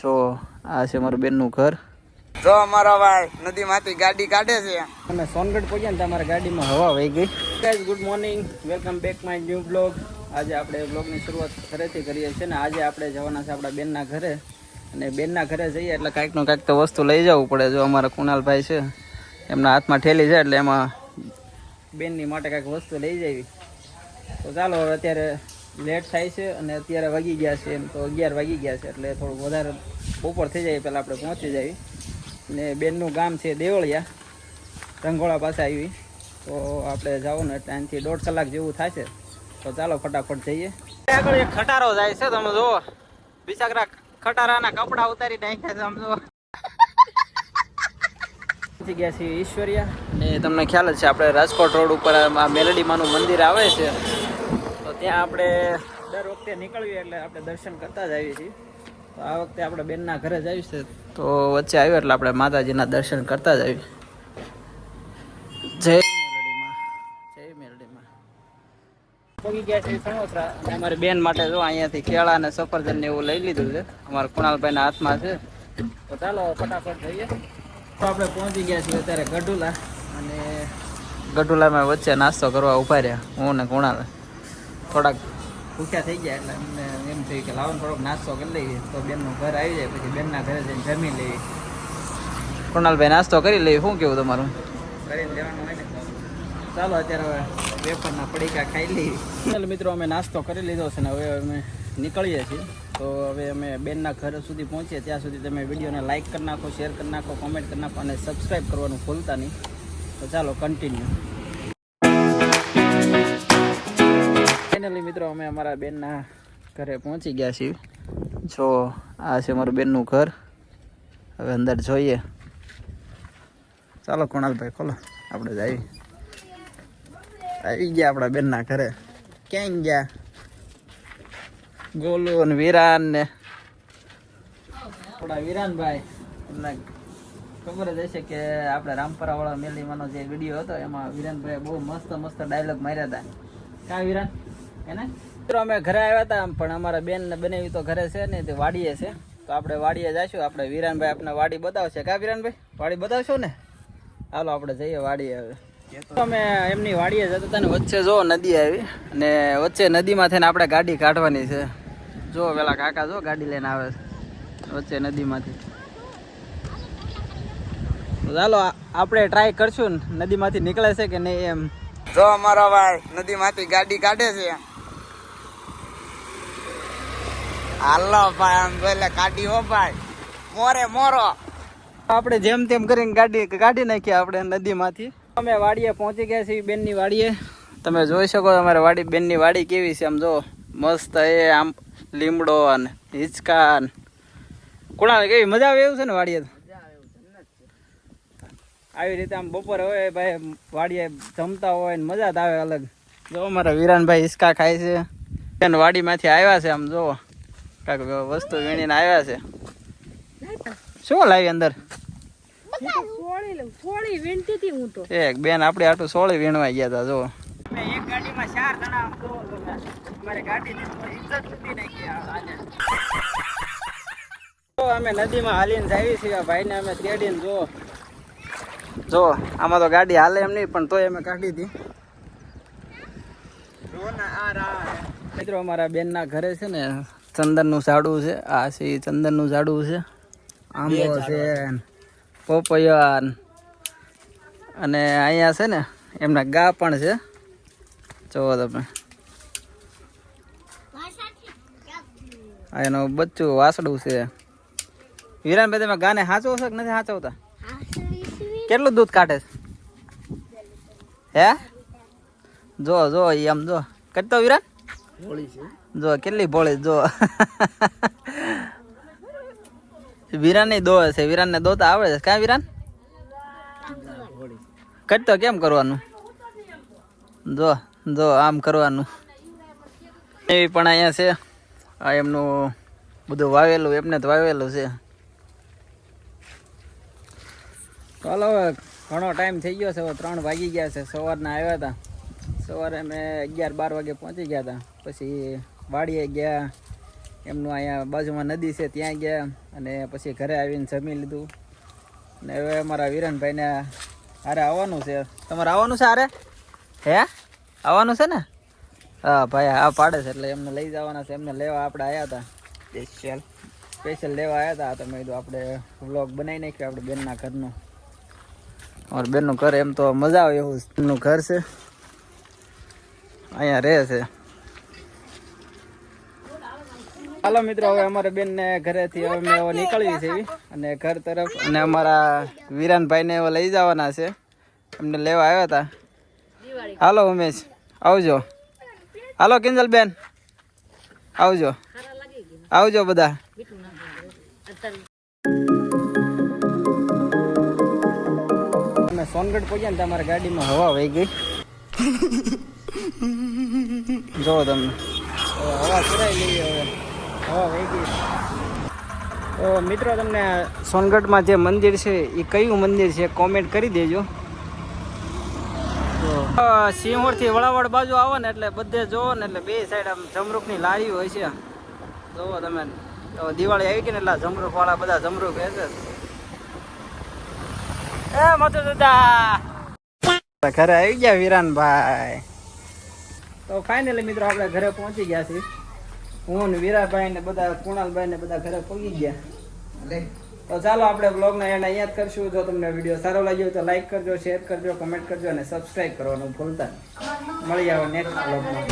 તો આ છે મારું બેનનું ઘર. જો અમારો ભાઈ નદીમાંથી ગાડી કાઢે છે. અમે સોનગઢ પહોંચ્યા ને તમારા ગાડીમાં હવા વહી ગઈ. Guys good morning, welcome back my new blog. આજે આપણે બ્લોગની શરૂઆત ઘરેથી કરીએ છીએ ને આજે આપણે જવાના છે આપણા બેનના ઘરે. અને બેનના ઘરે જઈએ એટલે કાંઈકનું કાંઈક તો વસ્તુ લઈ જવું પડે. જો અમારા કુણાલભાઈ છે એમના હાથમાં ઠેલી છે એટલે એમાં બેનની માટે કાંઈક વસ્તુ લઈ જવી. તો ચાલો હવે અત્યારે લેટ થાય છે અને અત્યારે વાગી ગયા છે એમ તો 11 વાગી ગયા છે એટલે થોડુંક વધારે બપોર થઈ જાય પહેલાં આપણે પહોંચી જઈએ. ને બેનનું ગામ છે દેવળિયા, રંગોળા પાસે આવી. તો આપણે જાઓ ને એટલે અહીંથી 1.5 કલાક જેવું થશે. તો ચાલો ફટાફટ જઈએ. આગળ એક ખટારો જાય છે, તમે જુઓ. બિચારા ખટારાના કપડા ઉતારી નાખ્યા છે, આમ જુઓ. પહોંચી ગયા છીએ ઈશ્વરિયા. ને તમને ખ્યાલ જ છે આપણે રાજકોટ રોડ ઉપર આ મેલડીમાનું મંદિર આવે છે. તો ત્યાં આપણે દર વખતે નીકળીએ એટલે આપણે દર્શન કરતા જ આવીએ છીએ. તો આ વખતે આપણે બેનના ઘરે જઈએ છે તો વચ્ચે આવ્યું એટલે આપણે માતાજીના દર્શન કરતા જ આવીએ. જય મેલડીમાં, જય મેલડીમાં. પહોંચી ગયા છે સણોસરા અને અમારી બેન માટે જો અહીંયાથી કેળા અને સફરજન ને એવું લઈ લીધું છે. અમારા કુણાલભાઈના હાથમાં છે. તો ચાલો ફટાફટ જઈએ. તો આપણે પહોંચી ગયા છીએ અત્યારે ગઢુલા. અને ગઢુલામાં વચ્ચે નાસ્તો કરવા ઉભા રહ્યા હું ને કુણાલ. થોડાક ભૂખ્યા થઈ ગયા એટલે અમને એમ થયું કે લાવો થોડોક નાસ્તો કરી લઈએ તો બેનનું ઘર આવી જાય પછી બેનના ઘરે જઈને જમી લઈએ. કુણાલભાઈ નાસ્તો કરી લઈએ. શું કેવું તમારું? કરીને લેવાનું હોય ને. ચાલો અત્યારે હવે વેફરના પડીકા ખાઈ લઈએ. ચાલો મિત્રો અમે નાસ્તો કરી લીધો છે ને હવે અમે નીકળીએ છીએ. તો હવે અમે બેનના ઘર સુધી પહોંચીએ ત્યાં સુધી તમે વિડીયોને લાઇક કરી નાખો, શેર કરી નાખો, કોમેન્ટ કરી નાખો અને સબસ્ક્રાઈબ કરવાનું ભૂલતા નહીં. તો ચાલો કન્ટિન્યુ. ફાઇનલી મિત્રો અમે અમારા બેનના ઘરે પહોંચી ગયા છીએ. જો આ છે મારું બેનનું ઘર. હવે અંદર જોઈએ. ચાલો કુણાલભાઈ ખોલો, આપણે જ આવી ગયા આપણા બેનના ઘરે. ક્યાં ગયા ગોલુ અને વિરાન ને આપણા વિરાનભાઈ? તમને ખબર જ હશે કે આપણે રામપરા વાળા મેલીમાંનો જે વિડીયો હતો એમાં વિરાનભાઈ બહુ મસ્ત મસ્ત ડાયલોગ માર્યા હતા. કાં વિરાન? એને મિત્રો અમે ઘરે આવ્યા હતા પણ અમારા બેન ને બનાવી તો ઘરે છે ને તે વાડીએ છે. તો આપણે વાડીએ જઈશું. આપણે વિરાનભાઈ આપણે વાડી બતાવશે. કા વિરાનભાઈ વાડી બતાવશો ને? હાલો આપણે જઈએ વાડીએ. હવે તો અમે એમની વાડીએ જતા હતા ને વચ્ચે જો નદી આવી અને વચ્ચે નદીમાં થઈને આપણે ગાડી કાઢવાની છે. જો પેલા કાકા જો ગાડી લઈને આવે છે વચ્ચે નદીમાંથી. તો ચાલો આપણે ટ્રાય કરશું નદીમાંથી નીકળે છે કે નહીં એમ. જો અમારો ભાઈ નદીમાંથી ગાડી કાઢે છે. હાલો ભાઈ આમ જોઈ કાઢી હો ભાઈ, મોરે મોરો. આપણે જેમ તેમ કરીને ગાડી કાઢી નાખીએ આપણે નદીમાંથી. અમે વાડીએ પહોંચી ગયા છીએ, બેનની વાડીએ. તમે જોઈ શકો અમારે વાડી બેનની વાડી કેવી છે આમ જો મસ્ત. એ આમ લીમડો અને હિંચકા કુણાલ કેવી મજા આવે એવું છે ને વાડીએ. આવી રીતે આમ બપોરે હોય ભાઈ વાડીએ જમતા હોય ને મજા જ આવે અલગ. જો અમારા વિરાનભાઈ હિંચકા ખાય છે. બેન વાડીમાંથી આવ્યા છે આમ જો કાંઈક વસ્તુ વીણીને આવ્યા છે. શું લાવી અંદર? એક બેન આપણે આટલું સોળી વીણવા ગયા હતા. જો એક ગાડીમાં 4 જણા અમારી ગાડીની ઇજ્જત લૂટી નાખી આજે. તો અમે નદીમાં હાલીને જાવી છીએ. ભાઈને અમે તેડીને જો આમાં તો ગાડી હાલે એમ નહીં પણ તોય અમે કાઢી હતી. મિત્રો અમારા બેનના ઘરે છે ને ચંદનનું ઝાડું છે. આ છે ચંદનનું ઝાડું છે, આંબો છે, પોપૈયા અને અહીંયા છે ને એમના ગા પણ છે. જોવો તમે એનું બચ્ચું વાસડું છે. વિરાનભાઈ તમે ગાને સાચવો છો કે નથી સાચવતા? કેટલું દૂધ કાઢે છે? હે જો આમ જો કરતો વિરાન જો કેટલી ભોળી જો. વિરાનની દો છે. વિરાનને દોતા આવડે છે. કાં વિરાન? કરતો કેમ કરવાનું? જો આમ કરવાનું. એવી પણ અહીંયા છે. આ એમનું બધું વાવેલું એમને તો વાવેલું છે. ચાલો હવે ઘણો ટાઈમ થઈ ગયો છે. હવે 3 વાગી ગયા છે. સવારના આવ્યા હતા. સવારે અમે 11-12 વાગે પહોંચી ગયા હતા. પછી વાડીએ ગયા એમનું અહીંયા બાજુમાં નદી છે ત્યાં ગયા અને પછી ઘરે આવીને જમી લીધું. ને હવે અમારા વિરાનભાઈને હારે આવવાનું છે. તમારે આવવાનું છે હારે? હે આવવાનું છે ને? હા ભાઈ આ પાડે છે એટલે એમને લઈ જવાના છે. એમને લેવા આપણે આવ્યા હતા, સ્પેશિયલ લેવા આવ્યા હતા. તો મેં કીધું આપણે વ્લોગ બનાવી નાખ્યો આપણે બેનના ઘરનું. અમારા બેનનું ઘર એમ તો મજા આવે એવું એમનું ઘર છે, અહીંયા રહે છે. હાલો મિત્રો, હવે અમારા બેનને ઘરેથી હવે અમે નીકળવી છે અને ઘર તરફ. અને અમારા વિરાનભાઈને એવો લઈ જવાના છે, એમને લેવા આવ્યા હતા. હાલો ઉમેશ આવજો. હાલો કિંજલબેન આવજો. આવજો બધા. અમે સોનગઢ પહોંચ્યા ને તમારા ગાડીમાં હવા વહી ગઈ. જોવો તમને હવા પુરાઈ ગઈ. હવે હવા વહી ગઈ. તો મિત્રો તમને સોનગઢમાં જે મંદિર છે એ કયું મંદિર છે કોમેન્ટ કરી દેજો. સિંહોરથી વળાવળ બાજુ આવો ને એટલે બધે જોવો ને એટલે બે સાઈડ આમ જમરૂખની લારી હોય છે. જોવો તમે, તો દિવાળી આવી ગઈ ને એટલે જમરૂખ વાળા બધા જમરૂખ વેચે છે. મધુ દાદા ઘરે આવી ગયા વિરાનભાઈ. તો ફાઇનલી મિત્રો આપણે ઘરે પહોંચી ગયા છીએ. હું ને વીરાભાઈ ને બધા કુણાલભાઈ ને બધા ઘરે પહોંચી ગયા. તો ચાલો આપણે બ્લોગને અહીંયા જ કરશું. જો તમને વિડીયો સારો લાગ્યો હોય તો લાઈક કરજો, શેર કરજો, કમેન્ટ કરજો અને સબસ્ક્રાઈબ કરવાનું ભૂલતા નહીં. મળી આવો નેક્સ્ટ બ્લોગમાં.